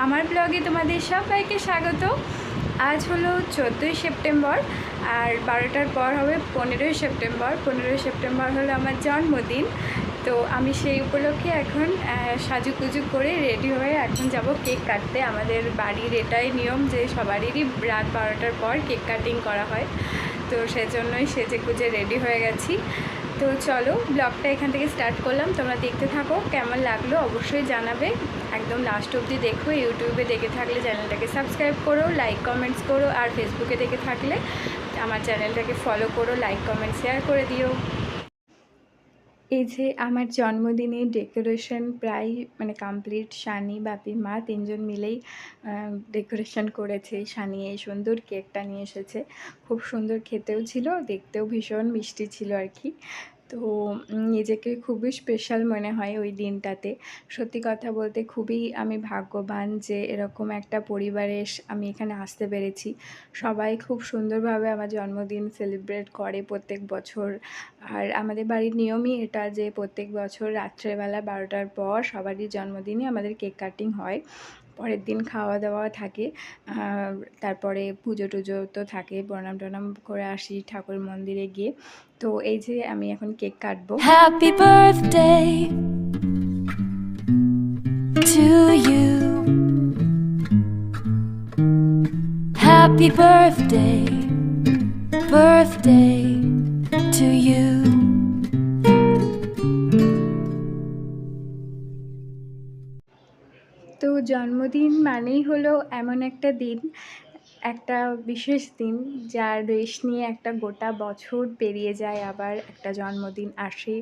আমার ব্লগে তোমাদের সবাইকে স্বাগত। আজ হলো 14ই সেপ্টেম্বর আর 12টার পর হবে 15ই সেপ্টেম্বর। 15ই সেপ্টেম্বর হলো আমার জন্মদিন। তো আমি সেই উপলক্ষে এখন সাজুগুজু করে রেডি হয়ে এখন যাব কেক কাটতে। আমাদের বাড়ির এটাই নিয়ম যে সবারই রাত 12টার পর কেক কাটিং করা হয়। তো সেজন্যই সেজে গুজে রেডি হয়ে গেছি। তো চলো ব্লগটা এখান থেকে স্টার্ট করলাম। তোমরা দেখতে থাকো, কেমন লাগলো অবশ্যই জানাবে। একদম লাস্ট অবধি দেখো। ইউটিউবে দেখে থাকলে চ্যানেলটাকে সাবস্ক্রাইব করো, লাইক কমেন্টস করো, আর ফেসবুকে দেখে থাকলে আমার চ্যানেলটাকে ফলো করো, লাইক কমেন্ট শেয়ার করে দিও। এই যে আমার জন্মদিনে ডেকোরেশন প্রায় কমপ্লিট। শানি, বাপি, মা তিনজন মিলেই ডেকোরেশন করেছে। শানি এই সুন্দর কেকটা নিয়ে এসেছে, খুব সুন্দর খেতেও ছিল, দেখতেও ভীষণ মিষ্টি ছিল আর কি। তো নিজেকে খুবই স্পেশাল মনে হয় ওই দিনটাতে। সত্যি কথা বলতে খুবই আমি ভাগ্যবান যে এরকম একটা পরিবারে আমি এখানে আসতে পেরেছি। সবাই খুব সুন্দরভাবে আমার জন্মদিন সেলিব্রেট করে প্রত্যেক বছর। আর আমাদের বাড়ির নিয়মই এটা যে প্রত্যেক বছর রাত্রেবেলা 12টার পর সবারই জন্মদিনে আমাদের কেক কাটিং হয়। পরের দিন খাওয়া দাওয়া থাকে, তারপরে পুজো টুজো তো থাকে, প্রণাম টনাম করে আসি ঠাকুর মন্দিরে গিয়ে। তো এই যে আমি এখন কেক কাটবো। Happy birthday to you, happy birthday birthday to you. তো জন্মদিন মানেই হলো এমন একটা দিন, একটা বিশেষ দিন যার রেশ নিয়ে একটা গোটা বছর পেরিয়ে যায়, আবার একটা জন্মদিন আসে।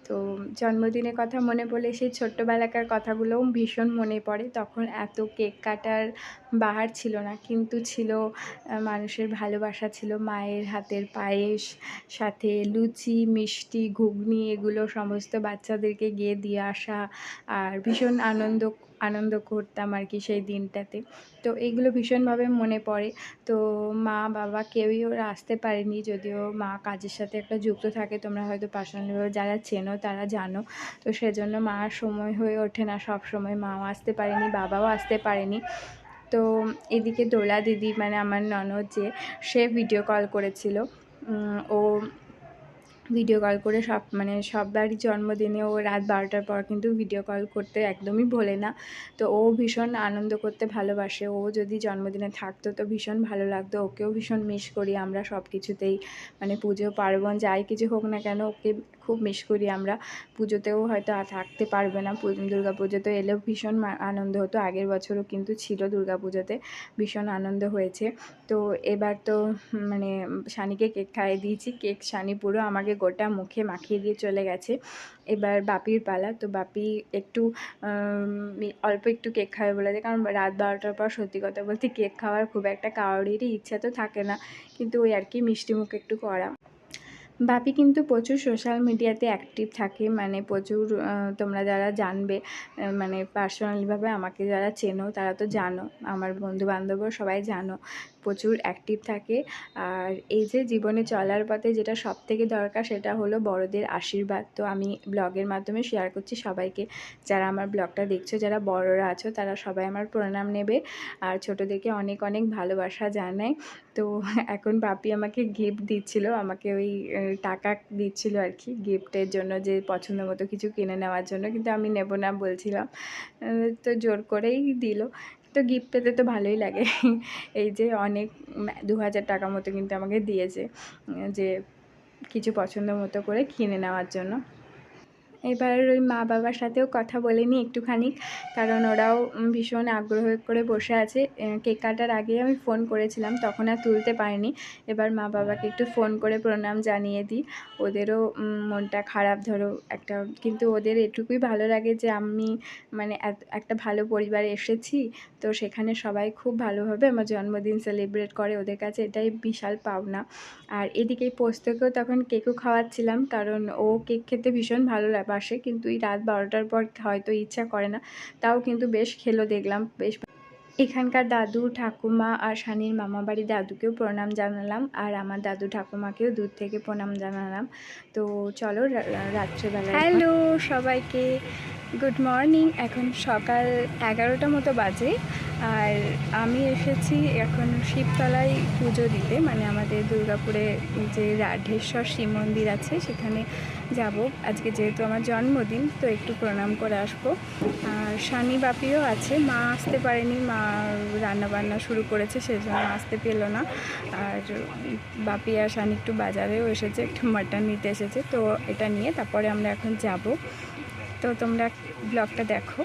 তো জন্মদিনের কথা মনে পড়লে সেই ছোট্টবেলাকার কথাগুলোও ভীষণ মনে পড়ে। তখন এত কেক কাটার বাহার ছিল না, কিন্তু ছিল মানুষের ভালোবাসা, ছিল মায়ের হাতের পায়েস, সাথে লুচি, মিষ্টি, ঘুগনি, এগুলো সমস্ত বাচ্চাদেরকে গিয়ে দিয়ে আসা। আর ভীষণ আনন্দ করতাম আর কি সেই দিনটাতে। তো এইগুলো ভীষণভাবে মনে পড়ে। তো মা বাবা কেউই ওরা আসতে পারেনি, যদিও মা কাজের সাথে একটা যুক্ত থাকে। তোমরা হয়তো পার্সোনালিভাবে যারা চেনো তারা জানো। তো সেজন্য মার সময় হয়ে ওঠে না সব সময়, মাও আসতে পারেনি, বাবাও আসতে পারেনি। তো এদিকে দোলা দিদি আমার ননদ যে, সে ভিডিও কল করেছিল। ও ভিডিও কল করে সববারই জন্মদিনে ও রাত 12টার পর কিন্তু ভিডিও কল করতে একদমই ভোলে না। তো ও ভীষণ আনন্দ করতে ভালোবাসে। ও যদি জন্মদিনে থাকতো তো ভীষণ ভালো লাগতো। ওকেও ভীষণ মিস করি আমরা সব কিছুতেই, পুজো পার্বণ যাই কিছু হোক না কেন ওকে খুব মিস করি আমরা। পুজোতেও হয়তো থাকতে পারবে না, দুর্গা পুজোতে এলেও ভীষণ আনন্দ হতো। আগের বছরও কিন্তু ছিল দুর্গা পুজোতে, ভীষণ আনন্দ হয়েছে। তো এবার তো শানিকে কেক খাইয়ে দিয়েছি। কেক শানি পুরো আমাকে গোটা মুখে মাখিয়ে দিয়ে চলে গেছে। এবার বাপির পালা। তো বাপি একটু অল্প একটু কেক খাবে বলেছে, কারণ রাত 12টার পর সত্যি কথা বলতে কেক খাওয়ার খুব একটা কারোরই ইচ্ছা তো থাকে না, কিন্তু ওই আর কি মিষ্টি মুখ একটু করা। বাপি কিন্তু প্রচুর সোশ্যাল মিডিয়াতে অ্যাক্টিভ থাকে, প্রচুর তোমরা যারা জানবে, পার্সোনালিভাবে আমাকে যারা চেনো তারা তো জানো, আমার বন্ধুবান্ধবও সবাই জানো, প্রচুর অ্যাক্টিভ থাকে। আর এই যে জীবনে চলার পথে যেটা সবথেকে দরকার সেটা হলো বড়দের আশীর্বাদ। তো আমি ব্লগের মাধ্যমে শেয়ার করছি সবাইকে, যারা আমার ব্লগটা দেখছো, যারা বড়রা আছো তারা সবাই আমার প্রণাম নেবে, আর ছোটোদেরকে অনেক অনেক ভালোবাসা জানাই। তো এখন বাপি আমাকে গিফট দিচ্ছিল, আমাকে ওই টাকা দিচ্ছিল আর কি গিফটের জন্য, যে পছন্দ মতো কিছু কিনে নেওয়ার জন্য, কিন্তু আমি নেব না বলছিলাম। তো জোর করেই দিল। তো গিফট পেতে তো ভালোই লাগে। এই যে অনেক 2000 টাকা মতো কিন্তু আমাকে দিয়েছে, যে কিছু পছন্দ মতো করে কিনে নেওয়ার জন্য। এবার ওই মা বাবার সাথেও কথা বলে নিই একটুখানি, কারণ ওরাও ভীষণ আগ্রহ করে বসে আছে। কেক কাটার আগে আমি ফোন করেছিলাম, তখন আর তুলতে পারিনি। এবার মা বাবাকে একটু ফোন করে প্রণাম জানিয়ে দিই। ওদেরও মনটা খারাপ ধরো একটা, কিন্তু ওদের এটুকুই ভালো লাগে যে আমি একটা ভালো পরিবারে এসেছি। তো সেখানে সবাই খুব ভালোভাবে আমার জন্মদিন সেলিব্রেট করে, ওদের কাছে এটাই বিশাল পাওনা। আর এদিকে পোস্তকেও তখন কেকও খাওয়াচ্ছিলাম, কারণ ও কেক খেতে ভীষণ ভালো বাসে, কিন্তু এই রাত 12টার পর হয়তো ইচ্ছা করে না, তাও কিন্তু বেশ খেলো দেখলাম, বেশ। এখানকার দাদু ঠাকুমা আর শানির মামাবাড়ির দাদুকেও প্রণাম জানালাম, আর আমার দাদু ঠাকুমাকেও দূর থেকে প্রণাম জানালাম। তো চলো রাত্রেবেলা হ্যালো সবাইকে, গুড মর্নিং। এখন সকাল 11টা মতো বাজে, আর আমি এসেছি এখন শিবতলায় পুজো দিতে, মানে আমাদের দুর্গাপুরে যে রাধেশ্বর শিব মন্দির আছে সেখানে যাব আজকে, যেহেতু আমার জন্মদিন, তো একটু প্রণাম করে আসবো। আর শানি বাপিও আছে, মা আসতে পারেনি, মা রান্নাবান্না শুরু করেছে সেজন্য আসতে পেলো না। আর বাপি আর শানি একটু বাজারেও এসেছে, একটু মাটন নিতে এসেছে, তো এটা নিয়ে তারপরে আমরা এখন যাব। তো তোমরা ব্লগটা দেখো।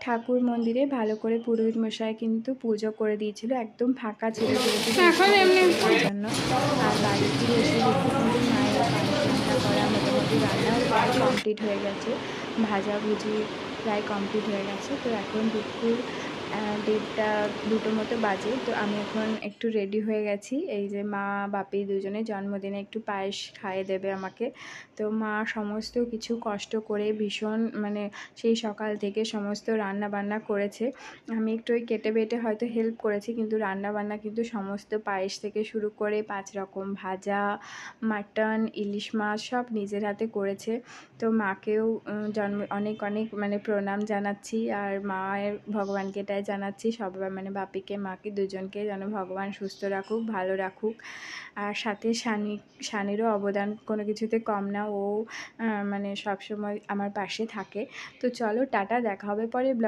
ঠাকুর মন্দিরে ভালো করে পুরোহিত মশাই কিন্তু পুজো করে দিয়েছিল, একদম ফাঁকা ছিল সেই জন্য। আর বাড়ি ফিরে এসে দেখি কিন্তু মায়ের রান্না করা মোটামুটি রান্নাও প্রায় কমপ্লিট হয়ে গেছে, ভাজাভুজি প্রায় কমপ্লিট হয়ে গেছে। তো এখন দুপুর 1:30 2টো মতো বাজে। তো আমি এখন একটু রেডি হয়ে গেছি, এই যে মা বাপি দুজনে জন্মদিনে একটু পায়েস খাইয়ে দেবে আমাকে। তো মা সমস্ত কিছু কষ্ট করে ভীষণ, মানে সেই সকাল থেকে সমস্ত রান্না বান্না করেছে। আমি একটু ওই কেটে বেটে হয়তো হেল্প করেছি, কিন্তু রান্না বান্না কিন্তু সমস্ত পায়েস থেকে শুরু করে 5 রকম ভাজা, মাটন, ইলিশ মাছ সব নিজের হাতে করেছে। তো মাকেও অনেক অনেক মানে প্রণাম জানাচ্ছি, আর মায়ের ভগবানকে এটাই জানাচ্ছি সবাই, মানে বাপিকে মাকে দুজনকে যেন ভগবান সুস্থ রাখুক, ভালো রাখুক। আর সাথে শানিরও অবদান কোনো কিছুতে কম না, ও মানে সবসময় আমার পাশে থাকে। তো চলো টাটা, দেখা হবে পরে ব্লগ।